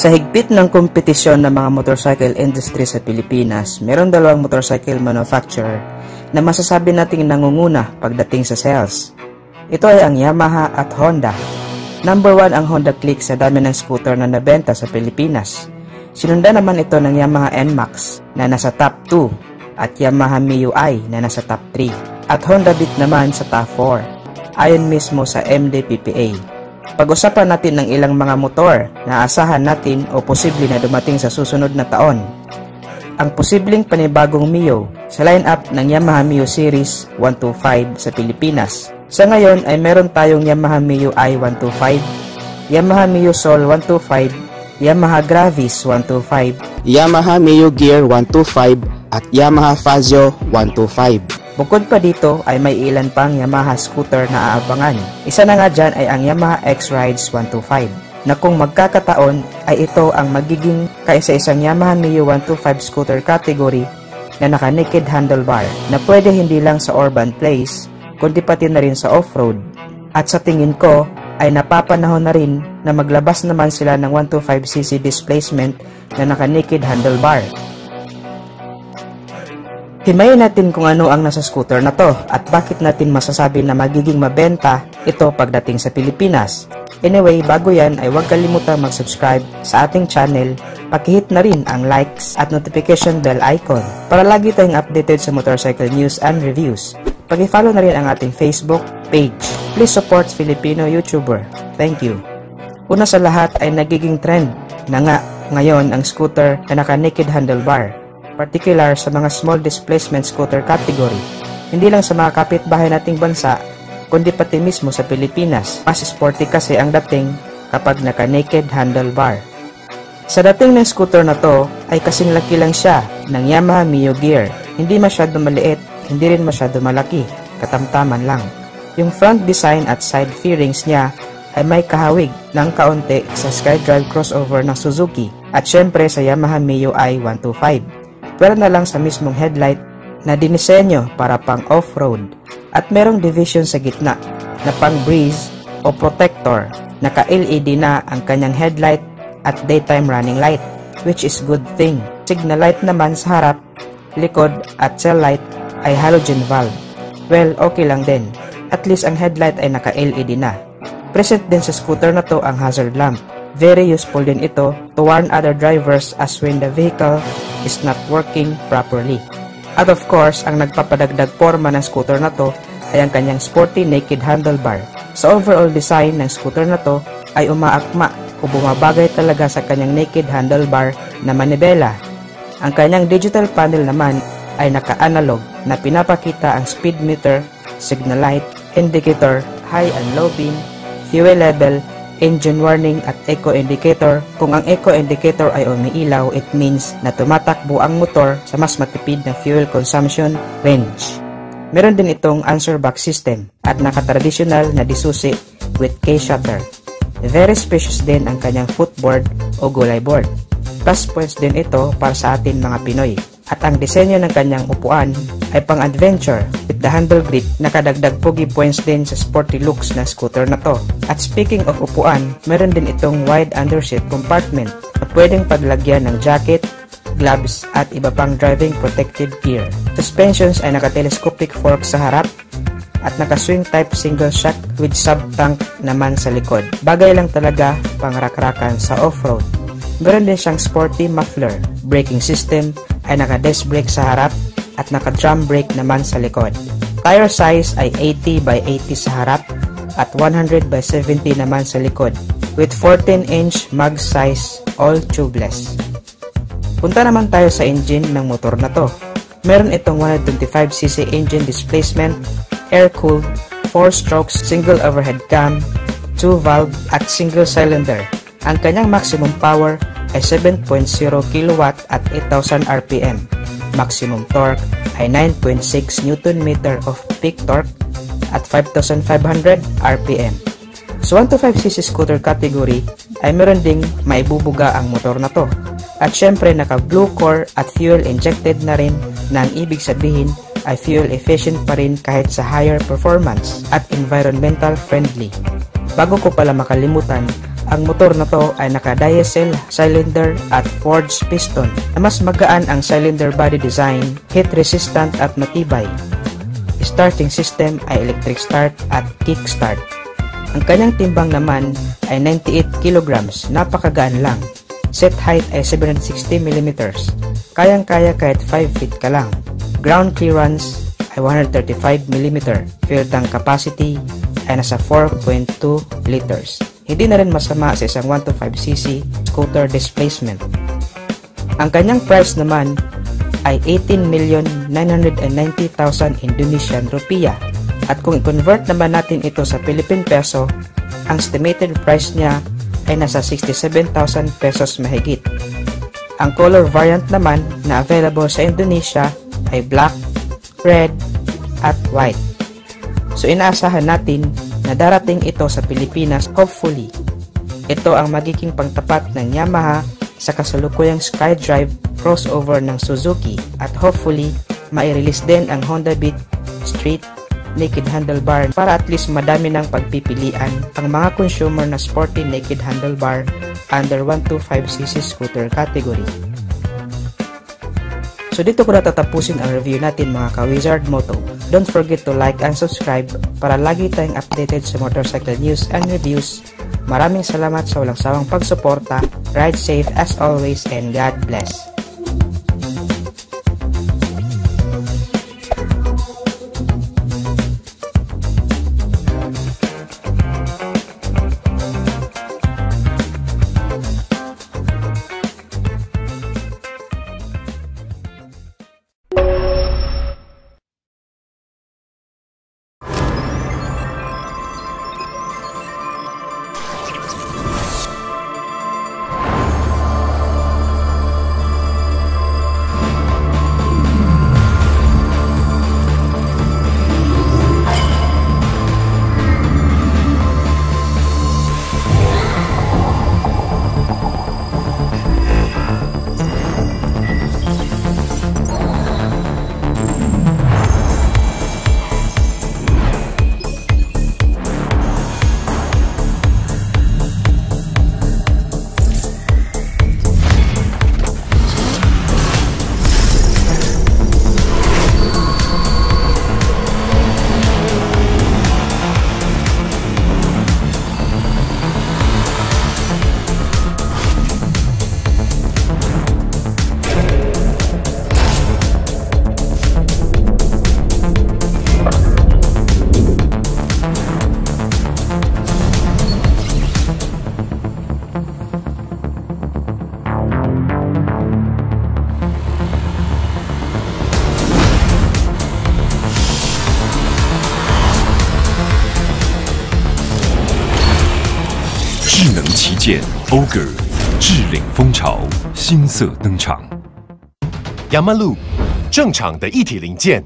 Sa higpit ng kompetisyon ng mga motorcycle industry sa Pilipinas, meron dalawang motorcycle manufacturer na masasabi nating nangunguna pagdating sa sales. Ito ay ang Yamaha at Honda. Number 1 ang Honda Click sa dami ng scooter na nabenta sa Pilipinas. Sinundan naman ito ng Yamaha NMAX na nasa top 2 at Yamaha MIUI na nasa top 3 at Honda Beat naman sa top 4, ayon mismo sa MDPPA. Pag-usapan natin ng ilang mga motor na asahan natin o posible na dumating sa susunod na taon. Ang posibleng panibagong Mio sa lineup ng Yamaha Mio Series 125 sa Pilipinas. Sa ngayon ay meron tayong Yamaha Mio i125, Yamaha Mio Soul 125, Yamaha Gravis 125, Yamaha Mio Gear 125 at Yamaha Fazio 125. Bukod pa dito ay may ilan pang Yamaha scooter na aabangan. Isa na nga dyan ay ang Yamaha X-Rides 125 na kung magkakataon ay ito ang magiging kaisa-isang Yamaha Mio 125 scooter category na naka-naked handlebar na pwede hindi lang sa urban place kundi pati na rin sa off-road. At sa tingin ko ay napapanahon na rin na maglabas naman sila ng 125cc displacement na naka-naked handlebar. Himayin natin kung ano ang nasa scooter na to at bakit natin masasabi na magiging mabenta ito pagdating sa Pilipinas. Anyway, bago yan ay huwag kalimutang mag-subscribe sa ating channel, pakihit na rin ang likes at notification bell icon para lagi tayong updated sa motorcycle news and reviews. Pag-follow na rin ang ating Facebook page. Please support Filipino YouTuber. Thank you. Una sa lahat ay nagiging trend na nga ngayon ang scooter na naka-naked handlebar, particular sa mga small displacement scooter category. Hindi lang sa mga kapitbahay nating bansa, kundi pati mismo sa Pilipinas. Mas sporty kasi ang dating kapag naka-naked handlebar. Sa dating ng scooter na to ay kasing laki lang siya ng Yamaha Mio Gear. Hindi masyado maliit, hindi rin masyado malaki, katamtaman lang. Yung front design at side fairings niya ay may kahawig ng kaunti sa SkyDrive crossover ng Suzuki at syempre sa Yamaha Mio i125. Pero na lang sa mismong headlight na dinisenyo para pang off-road at merong division sa gitna na pang breeze o protector. Naka-LED na ang kanyang headlight at daytime running light, which is good thing. Signal light naman sa harap, likod at tail light ay halogen valve. Well, okay lang din. At least ang headlight ay naka-LED na. Present din sa scooter na to ang hazard lamp. Very useful din ito to warn other drivers as when the vehicle is not working properly. At of course, ang nagpapadagdag forma ng scooter na to ay ang kanyang sporty naked handlebar. Sa overall design ng scooter na to ay umaakma o bumabagay talaga sa kanyang naked handlebar na manibela. Ang kanyang digital panel naman ay naka-analog na pinapakita ang speed meter, signal light, indicator, high and low beam, fuel level, engine warning at eco indicator. Kung ang eco indicator ay umiilaw, it means na tumatakbo ang motor sa mas matipid na fuel consumption range. Meron din itong answer box system at nakatradisyonal na disusi with K-shutter. Very spacious din ang kanyang footboard o gulay board. Plus points din ito para sa atin mga Pinoy. At ang disenyo ng kanyang upuan ay pang-adventure with the handle grip. Nakadagdag pogi points din sa sporty looks na scooter na to. At speaking of upuan, meron din itong wide underseat compartment na pwedeng paglagyan ng jacket, gloves at iba pang driving protective gear. Suspensions ay naka-telescopic fork sa harap at naka-swing type single shock with sub-tank naman sa likod. Bagay lang talaga pang rakrakan sa off-road. Meron din siyang sporty muffler. Braking system ay naka-disc brake sa harap at naka-drum brake naman sa likod. Tire size ay 80 by 80 sa harap at 100 by 70 naman sa likod with 14-inch mag size all tubeless. Punta naman tayo sa engine ng motor na to. Meron itong 125cc engine displacement, air-cooled, 4 strokes, single overhead cam, 2 valve at single cylinder. Ang kanyang maximum power ay 7.0 kW at 8,000 RPM. Maximum torque ay 9.6 Nm of peak torque at 5,500 RPM. Sa 125cc scooter category ay meron ding maibubuga ang motor na to. At syempre naka blue core at fuel injected na rin na ang ibig sabihin ay fuel efficient pa rin kahit sa higher performance at environmental friendly. Bago ko pala makalimutan, Ang motor na to ay naka-diesel cylinder at forged piston na mas magaan ang cylinder body design, heat resistant at matibay. Starting system ay electric start at kick start. Ang kanyang timbang naman ay 98 kilograms, napakagaan lang. Set height ay 760 mm. Kayang-kaya kahit 5 feet ka lang. Ground clearance ay 135 mm. Fuel tank capacity ay nasa 4.2 liters. Hindi na rin masama sa isang 125cc scooter displacement. Ang kanyang price naman ay 18,990,000 Indonesian rupiah. At kung i-convert naman natin ito sa Philippine peso, ang estimated price niya ay nasa 67,000 pesos mahigit. Ang color variant naman na available sa Indonesia ay black, red, at white. So inaasahan natin na darating ito sa Pilipinas hopefully. Ito ang magiging pangtapat ng Yamaha sa kasalukuyang SkyDrive crossover ng Suzuki at hopefully mai-release din ang Honda Beat Street naked handlebar para at least madami ng pagpipilian ang mga consumer na sporty naked handlebar under 125cc scooter category. So dito ko natatapusin ang review natin mga ka-Wizard Moto. Don't forget to like and subscribe para lagi tayong updated sa motorcycle news and reviews. Maraming salamat sa walang sawang pagsuporta. Ride safe as always and God bless. Ogre 智领风潮，新色登场。Yamalu 正常的一体零件